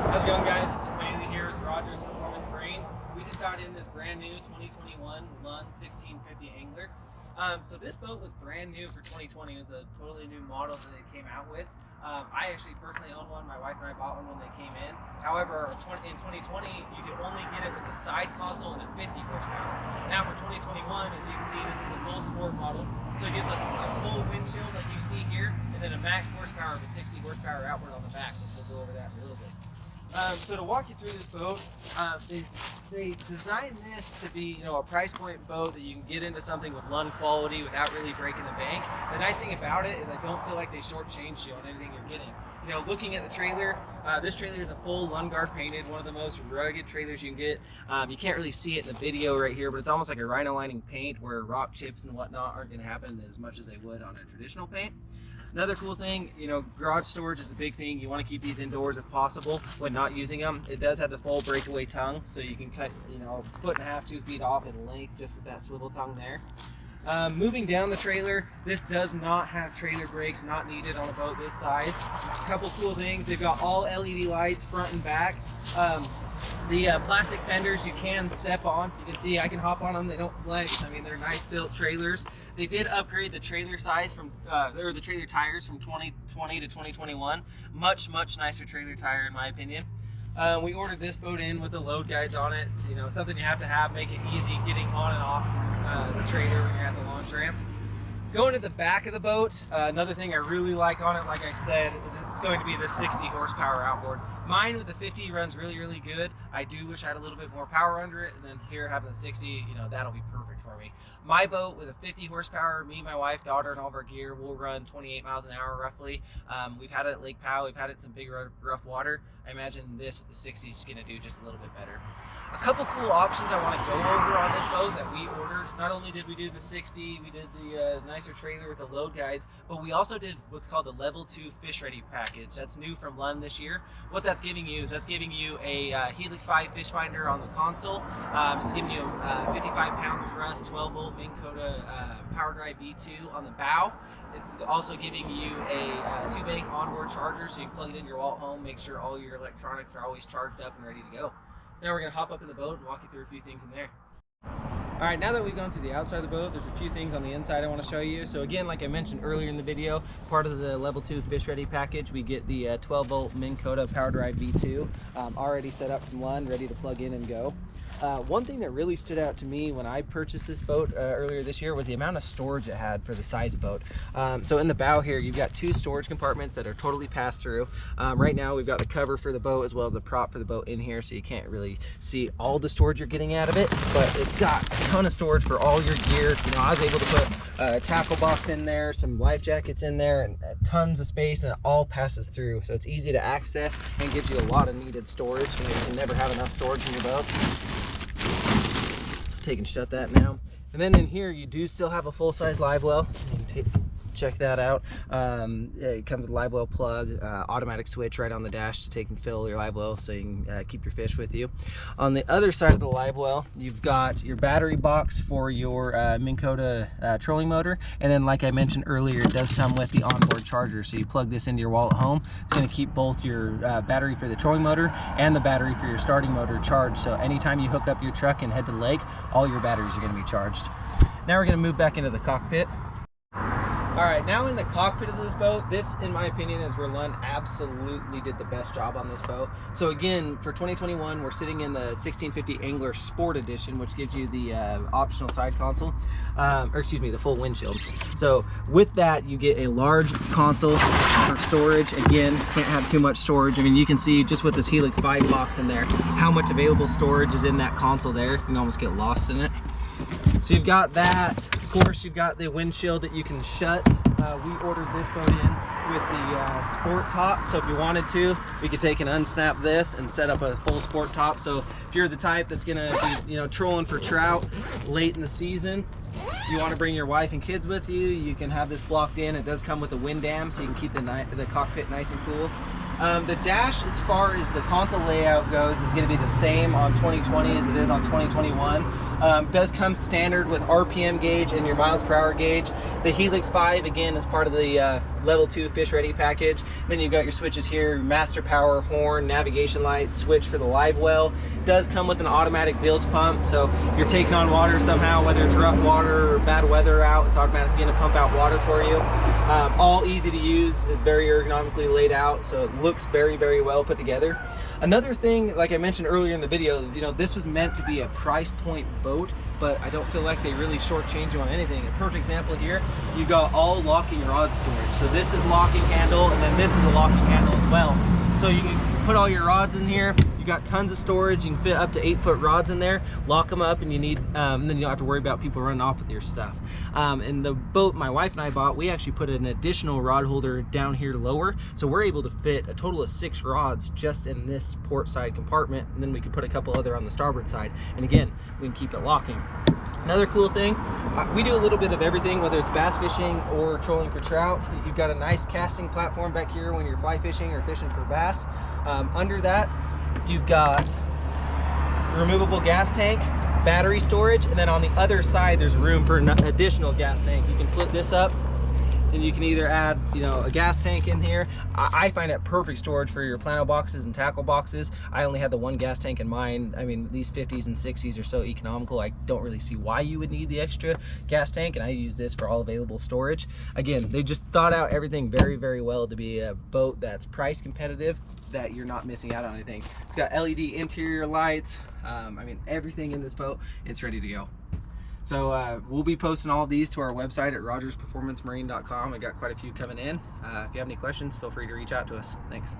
How's it going, guys? This is Manny here with Rogers Performance Marine. We just got in this brand new 2021 Lund 1650 Angler. So this boat was brand new for 2020. It was a totally new model that they came out with. I actually personally own one. My wife and I bought one when they came in. However, in 2020, you could only get it with the side console and a 50 horsepower. Now for 2021, as you can see, this is the full sport model. So it gives a full windshield like you see here, and then a max horsepower of a 60 horsepower outboard on the back, which we'll go over that in a little bit. So to walk you through this boat, they designed this to be, a price point boat that you can get into something with Lund quality without really breaking the bank. The nice thing about it is I don't feel like they shortchange you on anything you're getting. Looking at the trailer, this trailer is a full Lund guard painted, one of the most rugged trailers you can get. You can't really see it in the video right here, but it's almost like a rhino lining paint where rock chips and whatnot aren't going to happen as much as they would on a traditional paint. Another cool thing, garage storage is a big thing. You want to keep these indoors if possible when not using them. It does have the full breakaway tongue, so you can cut, a foot and a half, 2 feet off in length just with that swivel tongue there. Moving down the trailer, this does not have trailer brakes, not needed on a boat this size. A couple cool things, they've got all LED lights front and back. The plastic fenders you can step on. You can see I can hop on them, they don't flex. I mean, they're nice built trailers. They did upgrade the trailer size from, or the trailer tires from 2020 to 2021. Much nicer trailer tire in my opinion. We ordered this boat in with the load guides on it. Something you have to have, make it easy getting on and off the trailer when you're at the launch ramp. Going to the back of the boat, another thing I really like on it, like I said, is it's going to be the 60 horsepower outboard. Mine with the 50 runs really good. I do wish I had a little bit more power under it, and then here having the 60, that'll be perfect for me. My boat with a 50 horsepower, me, my wife, daughter, and all of our gear will run 28 miles an hour roughly. We've had it at Lake Powell, we've had it in some big rough water. I imagine this with the 60 is going to do just a little bit better. A couple cool options I want to go over on this boat that we ordered. Not only did we do the 60, we did the nicer trailer with the load guides, but we also did what's called the level 2 fish ready package. That's new from Lund this year. What that's giving you is a Helix 5 fish finder on the console. It's giving you a 55-pound thrust, 12-volt Minn Kota power drive V2 on the bow. It's also giving you a 2-bank onboard charger, so you can plug it in your wall at home, make sure all your electronics are always charged up and ready to go. So now we're going to hop up in the boat and walk you through a few things in there. Alright, now that we've gone to the outside of the boat, there's a few things on the inside I want to show you. So again, like I mentioned earlier in the video, part of the level 2 fish ready package, we get the 12-volt Minn Kota power drive V2 already set up from Lund, ready to plug in and go. One thing that really stood out to me when I purchased this boat earlier this year was the amount of storage it had for the size of boat. So in the bow here, you've got 2 storage compartments that are totally pass-through. Right now we've got the cover for the boat as well as a prop for the boat in here, so you can't really see all the storage you're getting out of it, but it's got a ton of storage for all your gear. I was able to put a tackle box in there, some life jackets in there, and tons of space, and it all passes through. So it's easy to access and gives you a lot of needed storage. You can never have enough storage in your boat. So take and shut that now. And then in here you do still have a full-size live well. You can check that out. It comes with a live well plug, automatic switch right on the dash to take and fill your live well so you can keep your fish with you. On the other side of the live well, you've got your battery box for your Minn Kota trolling motor, and then like I mentioned earlier, it does come with the onboard charger, so you plug this into your wall at home. It's going to keep both your battery for the trolling motor and the battery for your starting motor charged, so anytime you hook up your truck and head to the lake, all your batteries are going to be charged. Now we're going to move back into the cockpit. Alright, now in the cockpit of this boat, this in my opinion is where Lund absolutely did the best job on this boat. So again, for 2021, we're sitting in the 1650 Angler Sport Edition, which gives you the optional side console, the full windshield. So with that, you get a large console for storage. Again, can't have too much storage. I mean, you can see just with this Helix 5 box in there, how much available storage is in that console there. You can almost get lost in it. So you've got that. Of course, you've got the windshield that you can shut. We ordered this boat in with the sport top, so if you wanted to, we could take and unsnap this and set up a full sport top. So if you're the type that's gonna be, trolling for trout late in the season, you want to bring your wife and kids with you, you can have this blocked in. It does come with a wind dam, so you can keep the cockpit nice and cool. The dash, as far as the console layout goes, is going to be the same on 2020 as it is on 2021. Does come standard with RPM gauge and your miles per hour gauge. The Helix 5, again, is part of the level 2 fish ready package. Then you've got your switches here, master power, horn, navigation light, switch for the live well. Does come with an automatic bilge pump, so if you're taking on water somehow, whether it's rough water or bad weather out, it's automatically going to pump out water for you. All easy to use. It's very ergonomically laid out, so it looks very, very well put together. Another thing, like I mentioned earlier in the video, you know, this was meant to be a price point boat, but I don't feel like they really shortchange you on anything. A perfect example here, you got all locking rod storage. So this is locking handle, and then this is a locking handle as well. So you can put all your rods in here. You got tons of storage. You can fit up to 8-foot rods in there. Lock them up, and you need, and then you don't have to worry about people running off with your stuff. And the boat my wife and I bought, we actually put an additional rod holder down here lower, so we're able to fit a total of 6 rods just in this port side compartment, and then we can put a couple other on the starboard side. And again, we can keep it locking. Another cool thing, we do a little bit of everything, whether it's bass fishing or trolling for trout. You've got a nice casting platform back here when you're fly fishing or fishing for bass. Under that, you've got removable gas tank, battery storage, and then on the other side there's room for an additional gas tank. You can flip this up and you can either add, you know, a gas tank in here. I find it perfect storage for your plano boxes and tackle boxes. I only had the one gas tank in mine. I mean, these 50s and 60s are so economical, I don't really see why you would need the extra gas tank, and I use this for all available storage. Again, they just thought out everything very, very well to be a boat that's price competitive, that you're not missing out on anything. It's got LED interior lights. I mean, everything in this boat, it's ready to go. So we'll be posting all of these to our website at rogersperformancemarine.com. We got quite a few coming in. If you have any questions, feel free to reach out to us. Thanks.